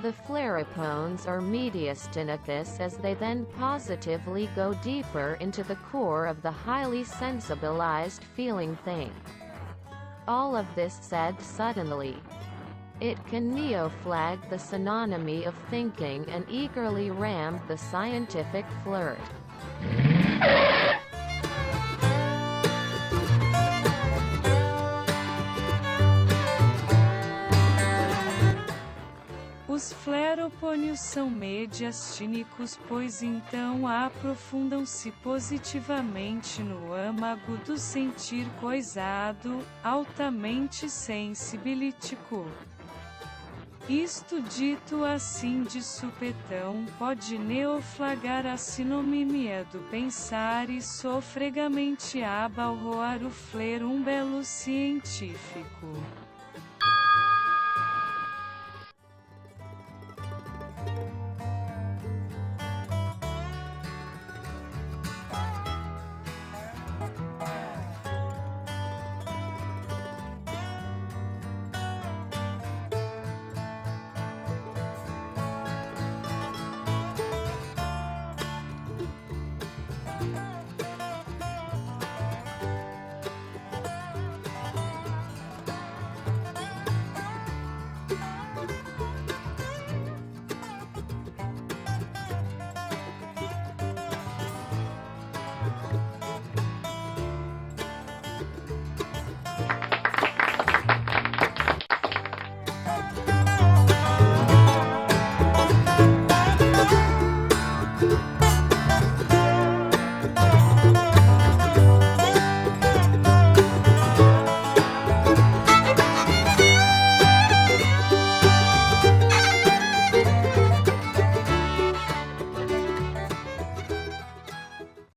the phlerophones or mediastinus as they then positively go deeper into the core of the highly sensibilized feeling thing. All of this said suddenly. It can neo-flag the synonymy of thinking and eagerly rammed the scientific flirt. Os phlerophones são mediastínicos, pois então aprofundam-se positivamente no âmago do sentir coisado, altamente sensibilítico. Isto dito assim de supetão pode neoflagar a sinonimia do pensar e sofregamente abalroar o fler um belo científico.